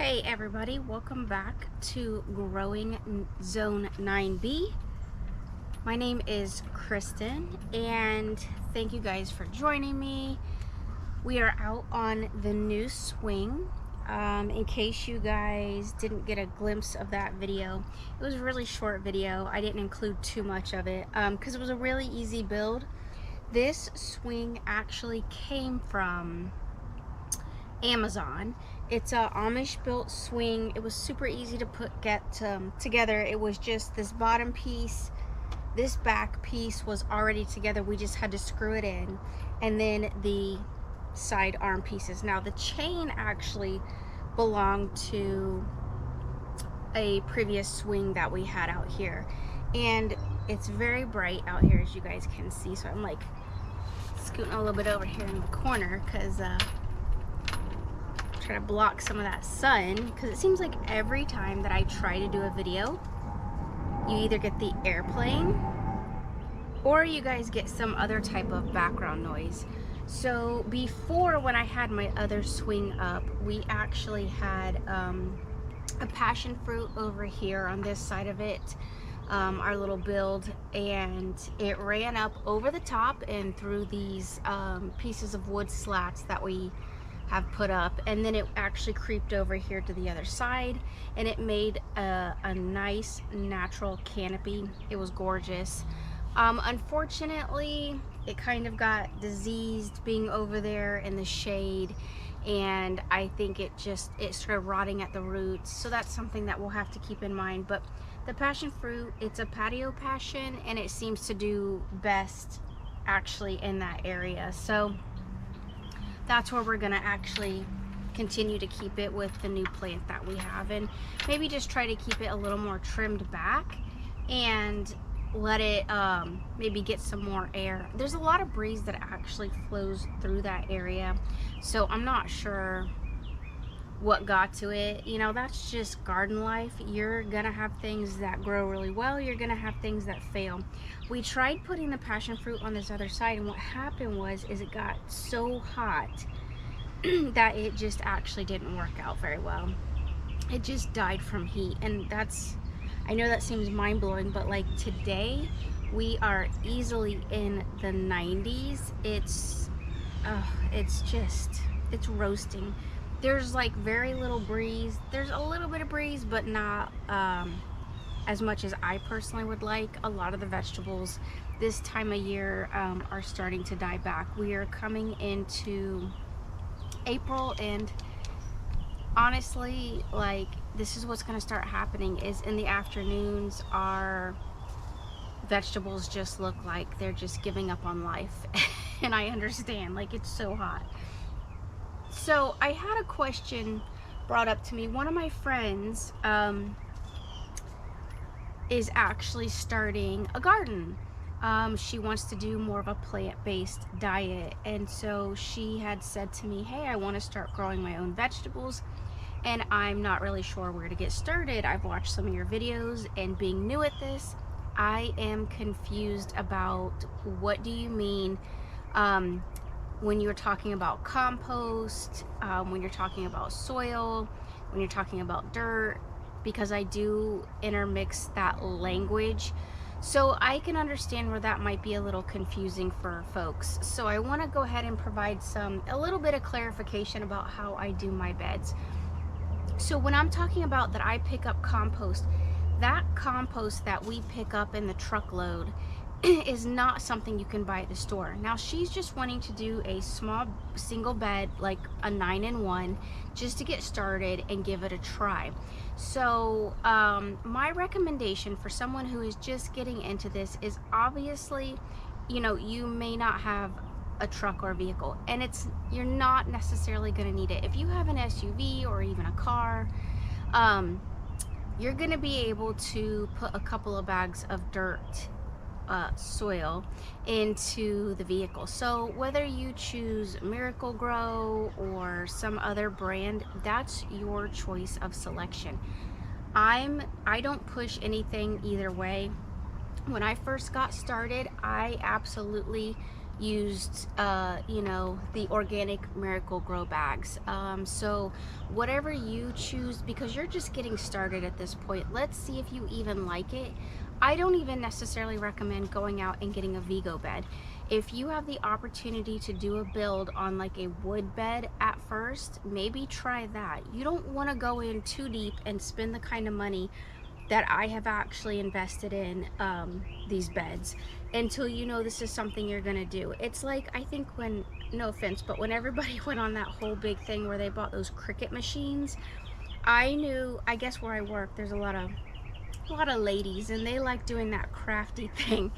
Hey everybody, welcome back to Growing Zone 9B. My name is Kristen and thank you guys for joining me. We are out on the new swing. In case you guys didn't get a glimpse of that video, it was a really short video. I didn't include too much of it because it was a really easy build. This swing actually came from Amazon. It's a Amish built swing. It was super easy to get together. It was just this bottom piece, this back piece was already together. We just had to screw it in, and then the side arm pieces. Now the chain actually belonged to a previous swing that we had out here, and it's very bright out here, as you guys can see. So I'm like scooting a little bit over here in the corner because try to block some of that sun, because it seems like every time that I try to do a video, you either get the airplane or you guys get some other type of background noise. So before, when I had my other swing up, we actually had a passion fruit over here on this side of it, our little build, and it ran up over the top and through these pieces of wood slats that we have put up, and then it actually creeped over here to the other side, and it made a nice natural canopy. It was gorgeous. Unfortunately, it kind of got diseased being over there in the shade, and I think it started rotting at the roots. So that's something that we'll have to keep in mind. But the passion fruit, it's a patio passion, and it seems to do best actually in that area. So that's where we're gonna actually continue to keep it with the new plant that we have, and maybe just try to keep it a little more trimmed back and let it maybe get some more air. There's a lot of breeze that actually flows through that area, so I'm not sure what got to it. You know, that's just garden life. You're gonna have things that grow really well, you're gonna have things that fail. We tried putting the passion fruit on this other side, and what happened was it got so hot that it just actually didn't work out very well. It just died from heat, and I know that seems mind-blowing, but like today we are easily in the 90s. It's roasting. There's like very little breeze. There's a little bit of breeze, but not as much as I personally would like. A lot of the vegetables this time of year are starting to die back. We are coming into April, and honestly, like, this is what's going to start happening is in the afternoons our vegetables just look like they're just giving up on life. And I understand, like, it's so hot. So I had a question brought up to me. One of my friends is actually starting a garden. She wants to do more of a plant-based diet, and so she had said to me, hey, I want to start growing my own vegetables, and I'm not really sure where to get started. I've watched some of your videos, and being new at this, I am confused about what do you mean when you're talking about compost, when you're talking about soil, when you're talking about dirt, because I do intermix that language. So I can understand where that might be a little confusing for folks. So I want to go ahead and provide a little bit of clarification about how I do my beds. So when I'm talking about that I pick up compost, that compost that we pick up in the truckload is not something you can buy at the store. Now she's just wanting to do a small single bed, like a 9-in-1, just to get started and give it a try. So my recommendation for someone who is just getting into this is, obviously, you know, you may not have a truck or a vehicle, and you're not necessarily going to need it. If you have an SUV or even a car, you're going to be able to put a couple of bags of dirt, soil, into the vehicle. So whether you choose Miracle-Gro or some other brand, that's your choice of selection. I don't push anything either way. When I first got started, I absolutely used, you know, the organic Miracle-Gro bags. So whatever you choose, because you're just getting started at this point, let's see if you even like it. I don't even necessarily recommend going out and getting a Vigo bed. If you have the opportunity to do a build on like a wood bed at first, maybe try that. You don't want to go in too deep and spend the kind of money that I have actually invested in these beds until you know this is something you're gonna do. It's like, I think when, no offense, but when everybody went on that whole big thing where they bought those Cricut machines, I knew, I guess where I work, there's a lot of ladies and they like doing that crafty thing,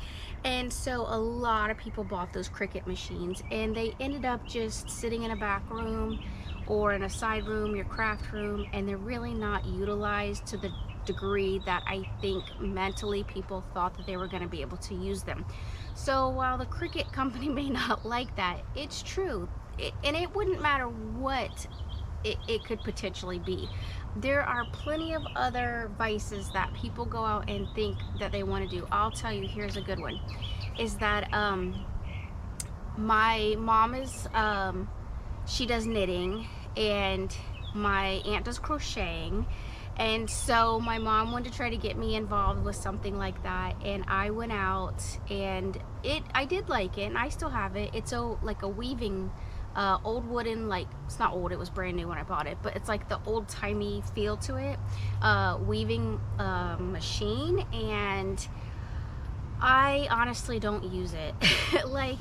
and so a lot of people bought those Cricut machines and they ended up just sitting in a back room or in a side room, your craft room, and they're really not utilized to the degree that I think mentally people thought that they were going to be able to use them. So while the Cricut company may not like that, it's true. And it wouldn't matter what it could potentially be. There are plenty of other vices that people go out and think that they want to do. I'll tell you, here's a good one, is that my mom is, she does knitting, and my aunt does crocheting. And so my mom wanted to try to get me involved with something like that, and I went out and I did like it, and I still have it. It's like a weaving, old wooden, like, it's not old, it was brand new when I bought it, but it's like the old-timey feel to it, weaving machine, and I honestly don't use it. Like,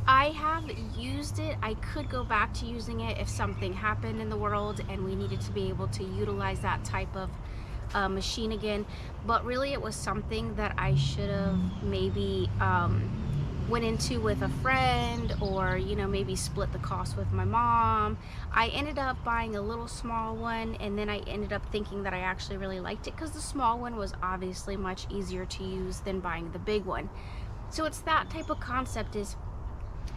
I have used it. I could go back to using it if something happened in the world and we needed to be able to utilize that type of machine again. But really, it was something that I should have maybe went into with a friend, or, you know, maybe split the cost with my mom. I ended up buying a little small one, and then I ended up thinking that I actually really liked it because the small one was obviously much easier to use than buying the big one. So it's that type of concept. Is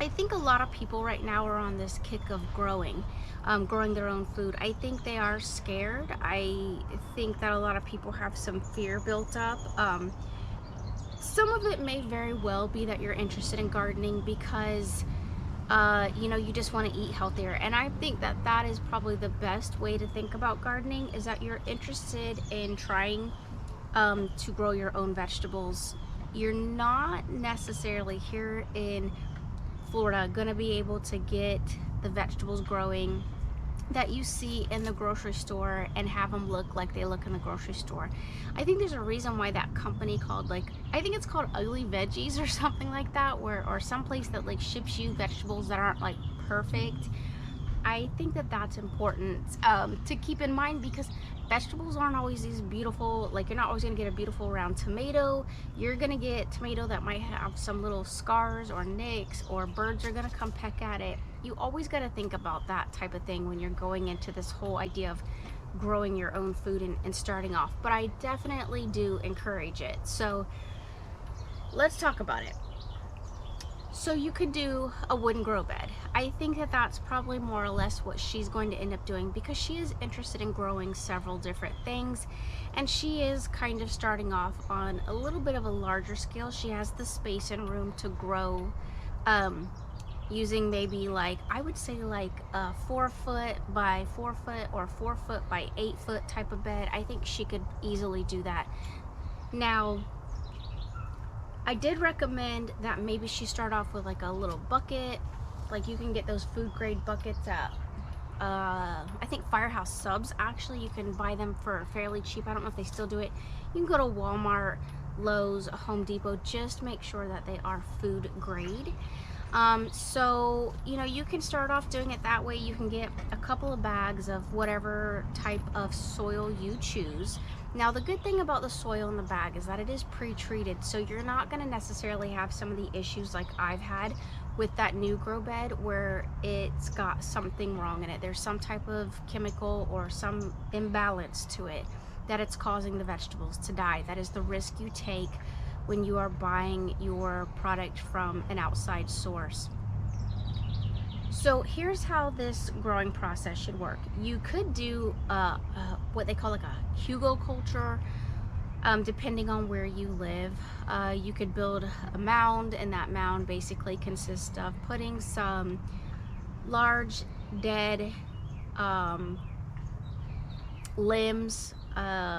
I think a lot of people right now are on this kick of growing their own food. I think they are scared. I think that a lot of people have some fear built up. Some of it may very well be that you're interested in gardening because you know, you just want to eat healthier, and I think that that is probably the best way to think about gardening, is that you're interested in trying to grow your own vegetables. You're not necessarily here in Florida gonna be able to get the vegetables growing that you see in the grocery store and have them look like they look in the grocery store. I think there's a reason why that company called, like, I think it's called Ugly Veggies or something like that, where, or some place that like ships you vegetables that aren't like perfect. I think that that's important to keep in mind, because vegetables aren't always these beautiful, like, you're not always going to get a beautiful round tomato. You're going to get tomato that might have some little scars or nicks, or birds are going to come peck at it. You always got to think about that type of thing when you're going into this whole idea of growing your own food and starting off. But I definitely do encourage it. So let's talk about it. So you could do a wooden grow bed. I think that that's probably more or less what she's going to end up doing, because she is interested in growing several different things, and she is kind of starting off on a little bit of a larger scale. She has the space and room to grow using maybe, like, I would say like a 4 foot by 4 foot or 4 foot by 8 foot type of bed. I think she could easily do that. Now, I did recommend that maybe she start off with like a little bucket. Like, you can get those food grade buckets at I think Firehouse Subs. Actually, you can buy them for fairly cheap. I don't know if they still do it. You can go to Walmart, Lowe's, Home Depot. Just make sure that they are food grade. So, you know, you can start off doing it that way. You can get a couple of bags of whatever type of soil you choose. Now, the good thing about the soil in the bag is that it is pre-treated, so you're not going to necessarily have some of the issues like I've had with that new grow bed, where it's got something wrong in it. There's some type of chemical or some imbalance to it that it's causing the vegetables to die. That is the risk you take when you are buying your product from an outside source. So here's how this growing process should work. You could do what they call like a hugelkultur, Depending on where you live, you could build a mound, and that mound basically consists of putting some large dead limbs,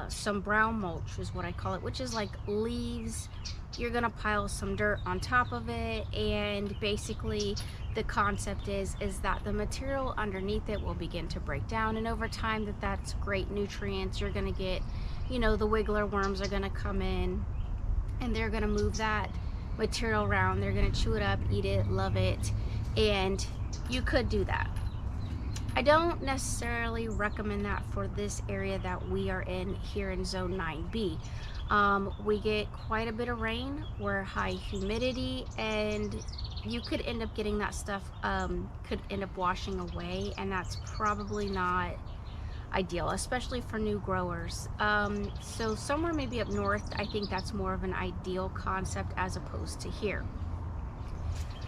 some brown mulch is what I call it, which is like leaves. You're gonna pile some dirt on top of it, and basically the concept is that the material underneath it will begin to break down, and over time that's great nutrients. You're gonna get, you know, the wiggler worms are gonna come in and they're gonna move that material around. They're gonna chew it up, eat it, love it, and you could do that. I don't necessarily recommend that for this area that we are in here in Zone 9B. We get quite a bit of rain, we're high humidity, and you could end up getting that stuff, could end up washing away, and that's probably not ideal, especially for new growers. So somewhere maybe up north, I think that's more of an ideal concept as opposed to here.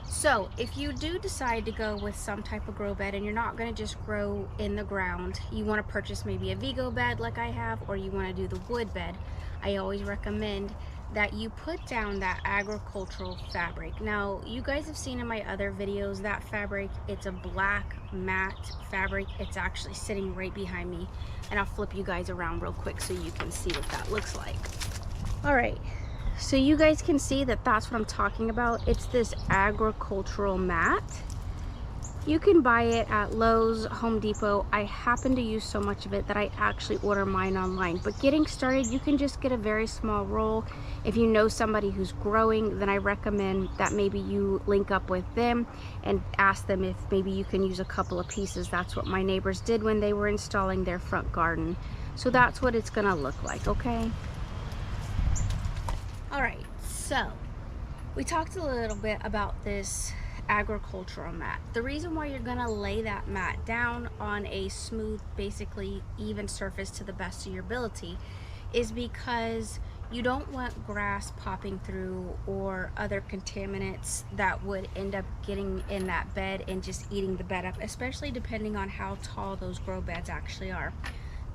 So if you do decide to go with some type of grow bed and you're not going to just grow in the ground, you want to purchase maybe a Vigo bed like I have, or you want to do the wood bed, I always recommend that you put down that agricultural fabric. Now, you guys have seen in my other videos that fabric, it's a black matte fabric. It's actually sitting right behind me, and I'll flip you guys around real quick so you can see what that looks like. All right. So you guys can see that that's what I'm talking about. It's this agricultural mat. You can buy it at Lowe's, Home Depot. I happen to use so much of it that I actually order mine online. But getting started, you can just get a very small roll. If you know somebody who's growing, then I recommend that maybe you link up with them and ask them if maybe you can use a couple of pieces. That's what my neighbors did when they were installing their front garden. So that's what it's gonna look like, okay? All right, so we talked a little bit about this agricultural mat. The reason why you're gonna lay that mat down on a smooth, basically even surface to the best of your ability is because you don't want grass popping through or other contaminants that would end up getting in that bed and just eating the bed up, especially depending on how tall those grow beds actually are.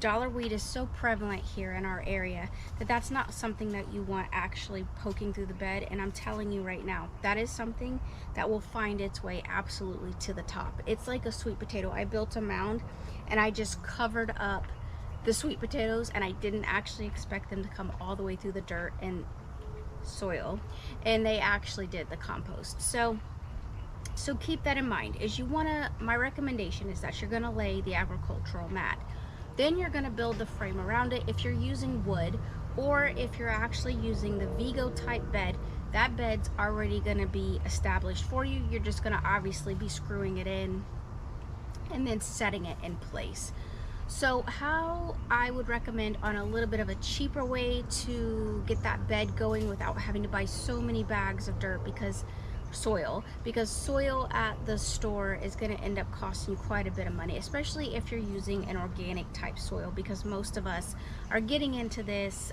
Dollar weed is so prevalent here in our area that that's not something that you want actually poking through the bed, and I'm telling you right now, that is something that will find its way absolutely to the top. It's like a sweet potato. I built a mound and I just covered up the sweet potatoes, and I didn't actually expect them to come all the way through the dirt and soil, and they actually did the compost. So keep that in mind. My recommendation is that you're gonna lay the agricultural mat. Then you're going to build the frame around it. If you're using wood, or if you're actually using the Vigo type bed, that bed's already going to be established for you. You're just going to obviously be screwing it in and then setting it in place. So how I would recommend on a little bit of a cheaper way to get that bed going without having to buy so many bags of dirt, because soil at the store is going to end up costing you quite a bit of money, especially if you're using an organic type soil, because most of us are getting into this,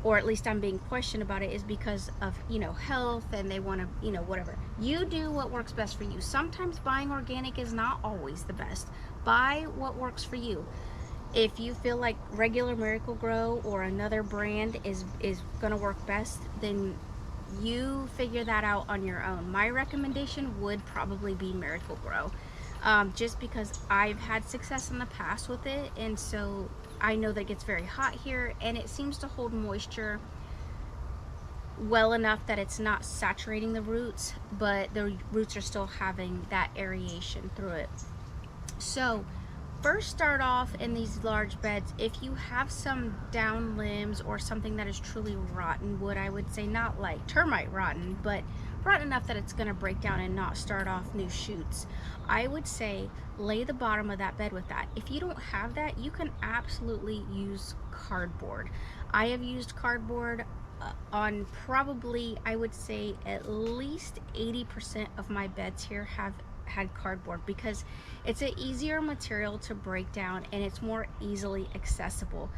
or at least I'm being questioned about it, is because of, you know, health, and they want to, you know, whatever. You do what works best for you. Sometimes buying organic is not always the best. Buy what works for you. If you feel like regular Miracle-Gro or another brand is going to work best, then you figure that out on your own. My recommendation would probably be Miracle-Gro, just because I've had success in the past with it, and so I know that it gets very hot here, and it seems to hold moisture well enough that it's not saturating the roots, but the roots are still having that aeration through it. So first start off in these large beds. If you have some down limbs or something that is truly rotten wood, I would say, not like termite rotten, but rotten enough that it's going to break down and not start off new shoots, I would say lay the bottom of that bed with that. If you don't have that, you can absolutely use cardboard. I have used cardboard on probably, I would say, at least 80% of my beds here have had cardboard, because it's an easier material to break down and it's more easily accessible,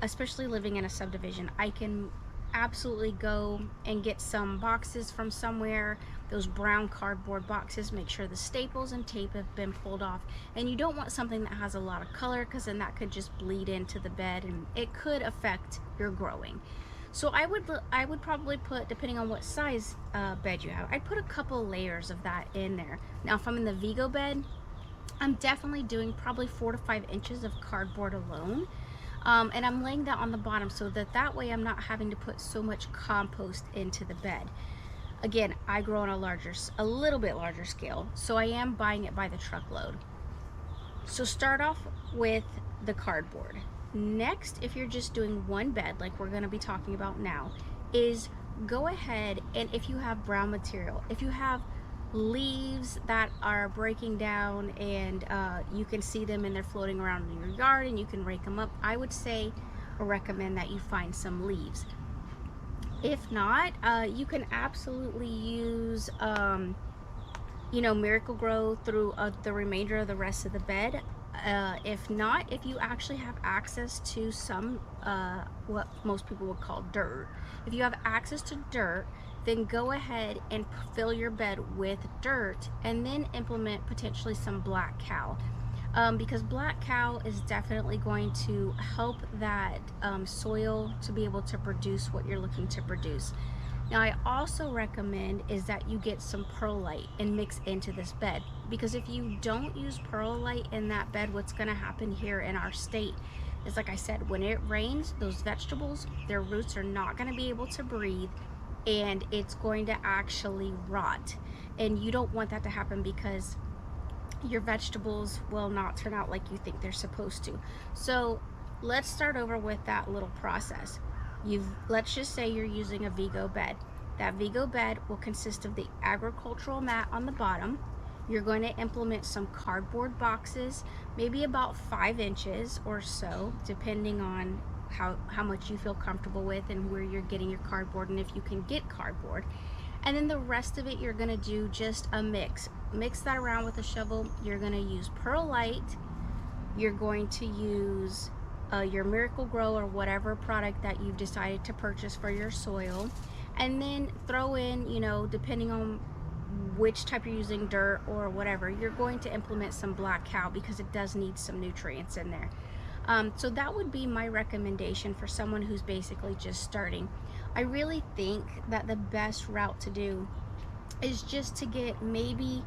especially living in a subdivision. I can absolutely go and get some boxes from somewhere, those brown cardboard boxes. Make sure the staples and tape have been pulled off, and you don't want something that has a lot of color, because then that could just bleed into the bed and it could affect your growing. So I would probably put, depending on what size bed you have, I'd put a couple layers of that in there. Now if I'm in the Vigo bed, I'm definitely doing probably 4 to 5 inches of cardboard alone. And I'm laying that on the bottom so that way I'm not having to put so much compost into the bed. Again, I grow on a little bit larger scale, so I am buying it by the truckload. So start off with the cardboard. Next, if you're just doing one bed like we're going to be talking about now, is go ahead, and if you have brown material, if you have leaves that are breaking down and you can see them and they're floating around in your yard and you can rake them up, I would say or recommend that you find some leaves. If not, you can absolutely use Miracle-Gro through the remainder of the rest of the bed. If not, if you actually have access to some what most people would call dirt, if you have access to dirt, then go ahead and fill your bed with dirt, and then implement potentially some black cow, because black cow is definitely going to help that soil to be able to produce what you're looking to produce. Now I also recommend is that you get some perlite and mix into this bed, because if you don't use perlite in that bed, what's going to happen here in our state is, like I said, when it rains, those vegetables, their roots are not going to be able to breathe, and it's going to actually rot, and you don't want that to happen, because your vegetables will not turn out like you think they're supposed to. So let's start over with that little process. Let's just say you're using a Vigo bed. That Vigo bed will consist of the agricultural mat on the bottom. You're going to implement some cardboard boxes, maybe about 5 inches or so, depending on how much you feel comfortable with and where you're getting your cardboard, and if you can get cardboard. And then the rest of it, you're going to do just a mix that around with a shovel. You're going to use perlite, you're going to use your Miracle-Gro or whatever product that you've decided to purchase for your soil, and then throw in, depending on which type you're using, dirt or whatever, you're going to implement some black cow, because it does need some nutrients in there. So that would be my recommendation for someone who's basically just starting. I really think that the best route to do is just to get maybe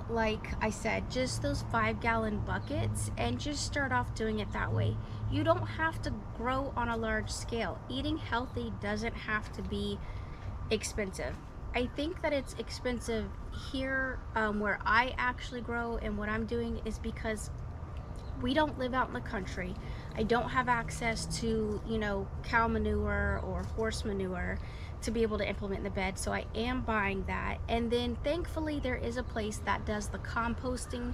like I said, just those 5-gallon buckets, and just start off doing it that way. You don't have to grow on a large scale. Eating healthy doesn't have to be expensive. I think that it's expensive here where I actually grow, and what I'm doing is because we don't live out in the country. I don't have access to, cow manure or horse manure to be able to implement in the bed, so I am buying that. And then thankfully there is a place that does the composting.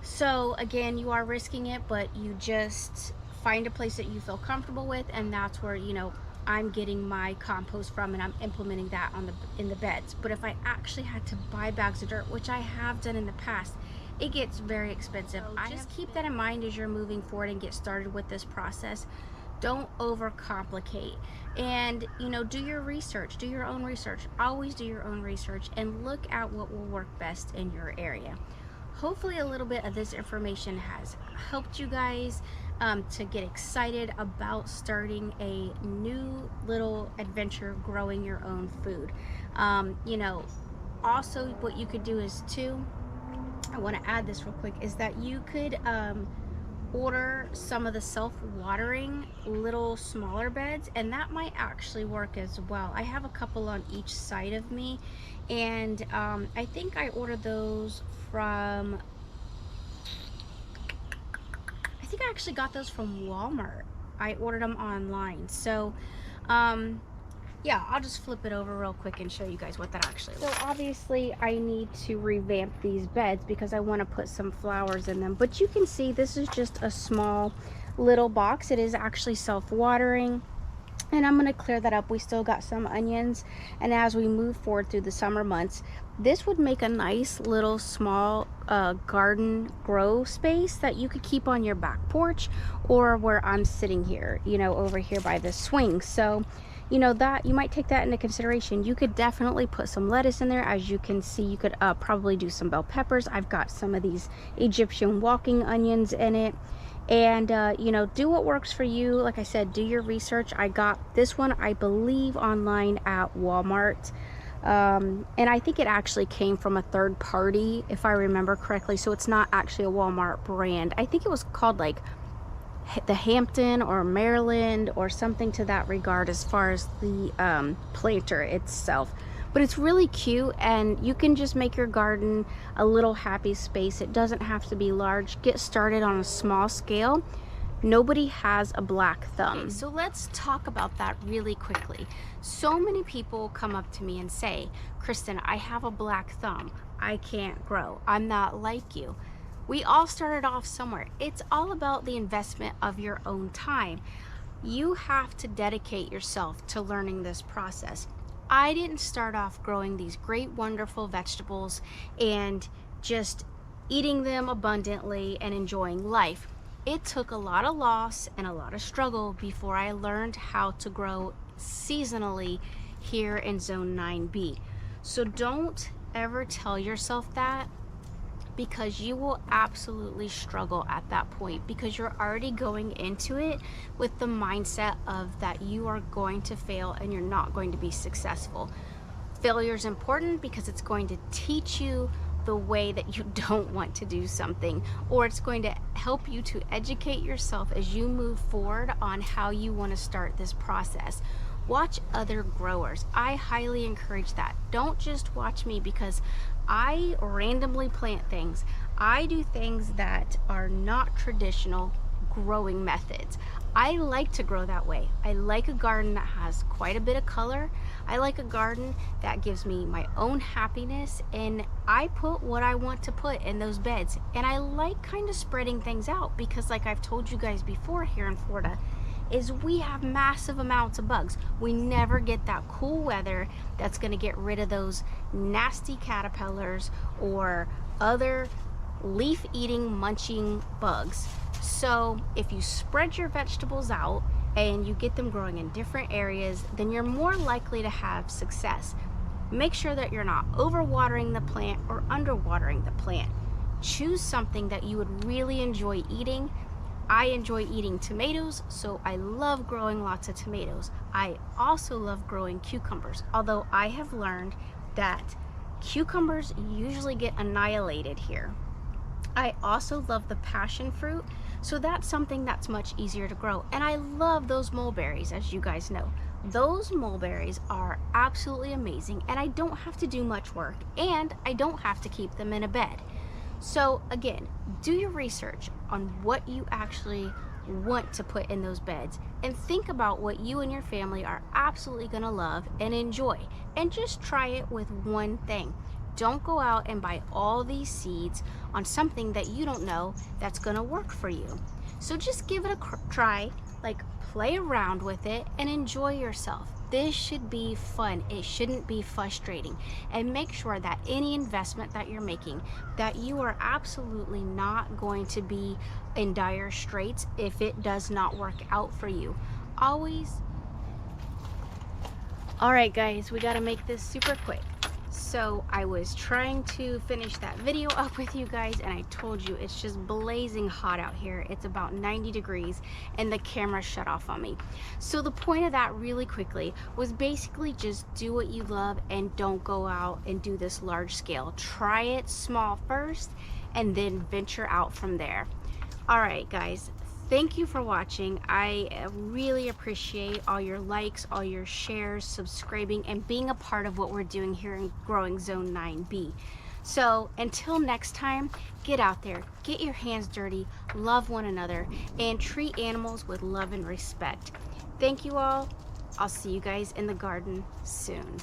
So again, you are risking it, but you just find a place that you feel comfortable with, and that's where, I'm getting my compost from, and I'm implementing that in the beds. But if I actually had to buy bags of dirt, which I have done in the past, it gets very expensive. Just keep that in mind as you're moving forward and get started with this process. Don't overcomplicate, and do your research, do your own research. Always do your own research and look at what will work best in your area. Hopefully a little bit of this information has helped you guys to get excited about starting a new little adventure growing your own food. Also what you could do is too, I want to add this real quick, is that you could order some of the self-watering little smaller beds, and that might actually work as well. I have a couple on each side of me, and I think I ordered those from, I think I actually got those from Walmart. I ordered them online. So yeah, I'll just flip it over real quick and show you guys what that actually looks like. So obviously I need to revamp these beds because I want to put some flowers in them. But you can see this is just a small little box. It is actually self-watering. And I'm going to clear that up. We still got some onions. And as we move forward through the summer months, this would make a nice little small garden grow space that you could keep on your back porch, or where I'm sitting here, over here by the swing. So you know, that you might take that into consideration. You could definitely put some lettuce in there. As you can see, you could probably do some bell peppers. I've got some of these Egyptian walking onions in it. And you know, do what works for you. Like I said, do your research. I got this one, I believe, online at Walmart. And I think it actually came from a third party, if I remember correctly, so it's not actually a Walmart brand. I think it was called like the Hampton or Maryland or something to that regard as far as the planter itself. But it's really cute, and you can just make your garden a little happy space. It doesn't have to be large. Get started on a small scale. Nobody has a black thumb. Okay, so let's talk about that really quickly. So many people come up to me and say, Kristen, I have a black thumb. I can't grow. I'm not like you. We all started off somewhere. It's all about the investment of your own time. You have to dedicate yourself to learning this process. I didn't start off growing these great, wonderful vegetables and just eating them abundantly and enjoying life. It took a lot of loss and a lot of struggle before I learned how to grow seasonally here in Zone 9B. So don't ever tell yourself that, because you will absolutely struggle at that point, because you're already going into it with the mindset of that you are going to fail and you're not going to be successful. Failure is important because it's going to teach you the way that you don't want to do something, or it's going to help you to educate yourself as you move forward on how you want to start this process. Watch other growers. I highly encourage that. Don't just watch me, because I randomly plant things. I do things that are not traditional growing methods. I like to grow that way. I like a garden that has quite a bit of color. I like a garden that gives me my own happiness, and I put what I want to put in those beds. And I like kind of spreading things out, because like I've told you guys before, here in Florida is we have massive amounts of bugs. We never get that cool weather that's going to get rid of those nasty caterpillars or other leaf eating, munching bugs. So if you spread your vegetables out and you get them growing in different areas, then you're more likely to have success. Make sure that you're not overwatering the plant or underwatering the plant. Choose something that you would really enjoy eating. I enjoy eating tomatoes, so I love growing lots of tomatoes. I also love growing cucumbers, although I have learned that cucumbers usually get annihilated here. I also love the passion fruit, so that's something that's much easier to grow. And I love those mulberries, as you guys know. Those mulberries are absolutely amazing, and I don't have to do much work, and I don't have to keep them in a bed. So again, do your research on what you actually want to put in those beds, and think about what you and your family are absolutely going to love and enjoy, and just try it with one thing. Don't go out and buy all these seeds on something that you don't know that's going to work for you. So just give it a try, like play around with it and enjoy yourself. This should be fun. It shouldn't be frustrating. And make sure that any investment that you're making, that you are absolutely not going to be in dire straits if it does not work out for you. Always. All right, guys, we got to make this super quick. So I was trying to finish that video up with you guys, and I told you it's just blazing hot out here. It's about 90 degrees and the camera shut off on me. So the point of that, really quickly, was basically just do what you love and don't go out and do this large scale. Try it small first and then venture out from there. All right, guys. Thank you for watching. I really appreciate all your likes, all your shares, subscribing, and being a part of what we're doing here in Growing Zone 9B. So until next time, get out there, get your hands dirty, love one another, and treat animals with love and respect. Thank you all. I'll see you guys in the garden soon.